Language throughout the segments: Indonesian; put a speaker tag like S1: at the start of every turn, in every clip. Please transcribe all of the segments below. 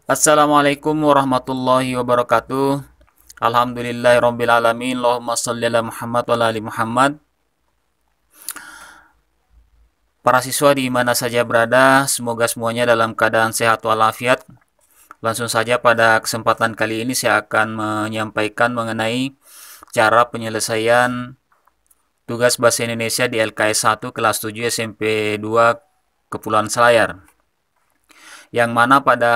S1: Assalamualaikum warahmatullahi wabarakatuh. Alhamdulillahirabbil alamin. Allahumma shalli ala Muhammad wa ala ali Muhammad. Para siswa di mana saja berada, semoga semuanya dalam keadaan sehat walafiat. Langsung saja pada kesempatan kali ini saya akan menyampaikan mengenai cara penyelesaian tugas bahasa Indonesia di LKS 1 kelas 7 SMP 2 Kepulauan Selayar. Yang mana pada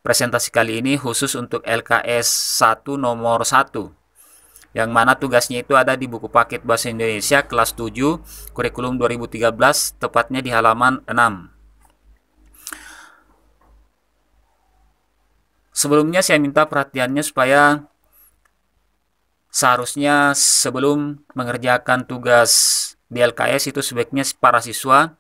S1: presentasi kali ini khusus untuk LKS 1 nomor 1. Yang mana tugasnya itu ada di buku paket Bahasa Indonesia kelas 7 kurikulum 2013, tepatnya di halaman 6. Sebelumnya saya minta perhatiannya supaya seharusnya sebelum mengerjakan tugas di LKS itu sebaiknya para siswa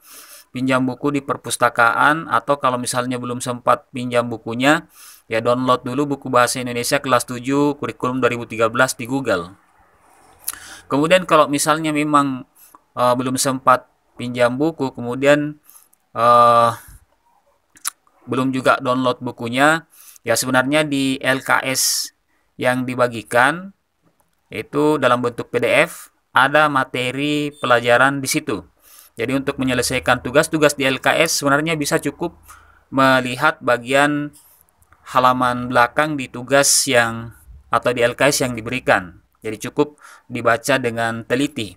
S1: pinjam buku di perpustakaan, atau kalau misalnya belum sempat pinjam bukunya, ya download dulu buku Bahasa Indonesia kelas 7 kurikulum 2013 di Google. Kemudian kalau misalnya memang belum sempat pinjam buku, kemudian belum juga download bukunya, ya sebenarnya di LKS yang dibagikan itu dalam bentuk PDF ada materi pelajaran di situ. Jadi untuk menyelesaikan tugas-tugas di LKS sebenarnya bisa cukup melihat bagian halaman belakang di tugas yang atau di LKS yang diberikan. Jadi cukup dibaca dengan teliti.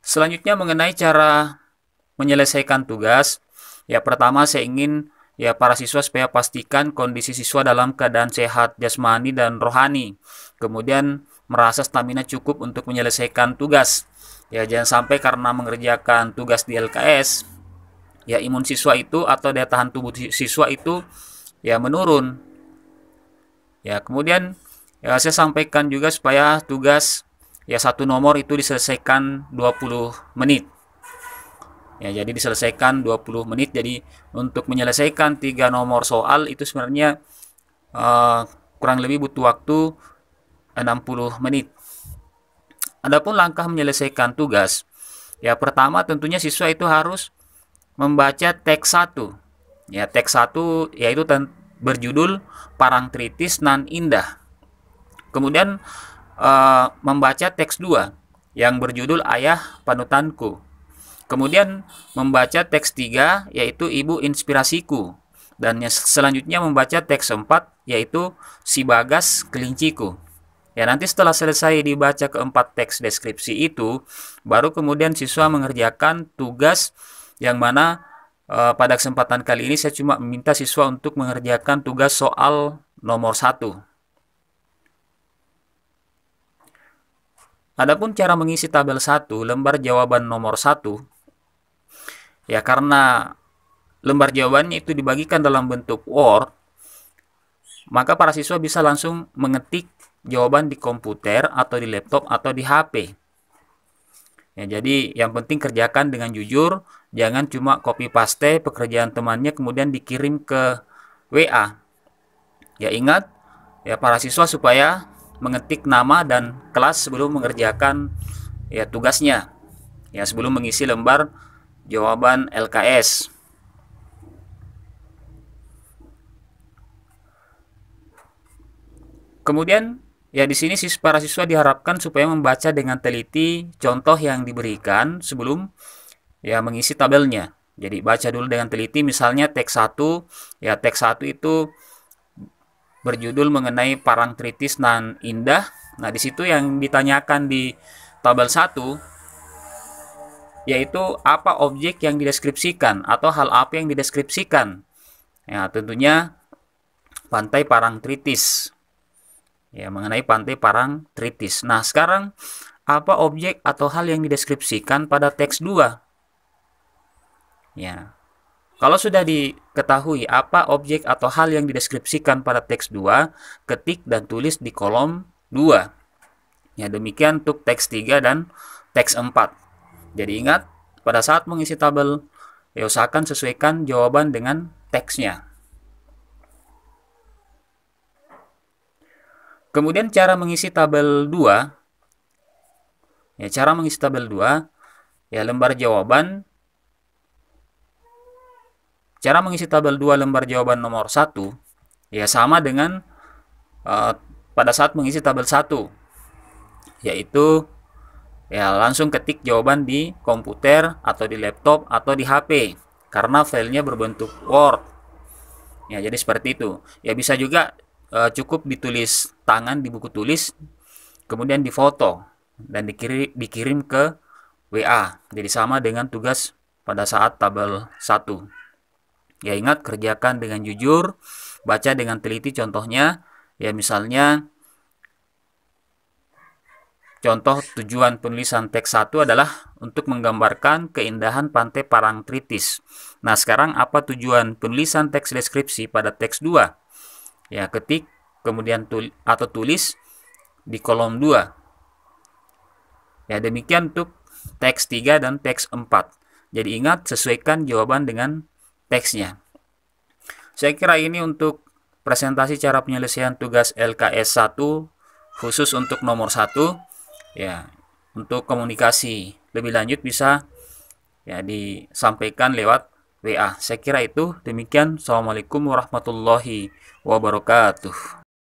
S1: Selanjutnya mengenai cara menyelesaikan tugas, ya pertama saya ingin ya para siswa supaya pastikan kondisi siswa dalam keadaan sehat jasmani dan rohani. Kemudian merasa stamina cukup untuk menyelesaikan tugas. Ya jangan sampai karena mengerjakan tugas di LKS ya imun siswa itu atau daya tahan tubuh siswa itu ya menurun. Ya kemudian ya saya sampaikan juga supaya tugas ya satu nomor itu diselesaikan 20 menit. Ya jadi diselesaikan 20 menit. Jadi untuk menyelesaikan 3 nomor soal itu sebenarnya kurang lebih butuh waktu 60 menit. Adapun langkah menyelesaikan tugas, ya pertama tentunya siswa itu harus membaca teks 1. Ya teks 1 yaitu berjudul Parangtritis Nan Indah. Kemudian membaca teks 2 yang berjudul Ayah Panutanku. Kemudian membaca teks 3 yaitu Ibu Inspirasiku. Dan selanjutnya membaca teks 4 yaitu Si Bagas Kelinciku. Ya nanti setelah selesai dibaca keempat teks deskripsi itu, baru kemudian siswa mengerjakan tugas yang mana pada kesempatan kali ini saya cuma meminta siswa untuk mengerjakan tugas soal nomor 1. Adapun cara mengisi tabel 1 lembar jawaban nomor 1, ya karena lembar jawabannya itu dibagikan dalam bentuk Word, maka para siswa bisa langsung mengetik jawaban di komputer atau di laptop atau di HP. Ya, jadi yang penting kerjakan dengan jujur, jangan cuma copy paste pekerjaan temannya kemudian dikirim ke WA. Ya ingat, ya para siswa supaya mengetik nama dan kelas sebelum mengerjakan ya tugasnya. Ya sebelum mengisi lembar jawaban LKS. Kemudian ya di sini para siswa diharapkan supaya membaca dengan teliti contoh yang diberikan sebelum ya mengisi tabelnya. Jadi baca dulu dengan teliti, misalnya teks 1, ya teks 1 itu berjudul mengenai Parangtritis Nan Indah. Nah, di situ yang ditanyakan di tabel 1 yaitu apa objek yang dideskripsikan atau hal apa yang dideskripsikan. Ya, tentunya Pantai Parangtritis. Ya, mengenai Pantai Parangtritis. Nah, sekarang apa objek atau hal yang dideskripsikan pada teks 2? Ya. Kalau sudah diketahui apa objek atau hal yang dideskripsikan pada teks 2, ketik dan tulis di kolom 2. Ya, demikian untuk teks 3 dan teks 4. Jadi ingat, pada saat mengisi tabel, ya usahakan sesuaikan jawaban dengan teksnya. Kemudian cara mengisi tabel 2. Ya, cara mengisi tabel 2, ya lembar jawaban Cara mengisi tabel 2 lembar jawaban nomor 1 ya sama dengan pada saat mengisi tabel 1, yaitu ya langsung ketik jawaban di komputer atau di laptop atau di HP karena filenya berbentuk Word. Ya, jadi seperti itu. Ya bisa juga cukup ditulis tangan di buku tulis, kemudian difoto dan dikirim ke WA. Jadi sama dengan tugas pada saat tabel 1. Ya ingat, kerjakan dengan jujur, baca dengan teliti contohnya. Ya misalnya contoh tujuan penulisan teks 1 adalah untuk menggambarkan keindahan pantai Parangtritis. Nah, sekarang apa tujuan penulisan teks deskripsi pada teks 2? Ya, ketik kemudian tulis di kolom 2. Ya, demikian untuk teks 3 dan teks 4. Jadi ingat, sesuaikan jawaban dengan teksnya. Saya kira ini untuk presentasi cara penyelesaian tugas LKS 1 khusus untuk nomor 1. Ya, untuk komunikasi lebih lanjut bisa ya disampaikan lewat WA. Saya kira itu demikian. Assalamualaikum warahmatullahi wabarakatuh.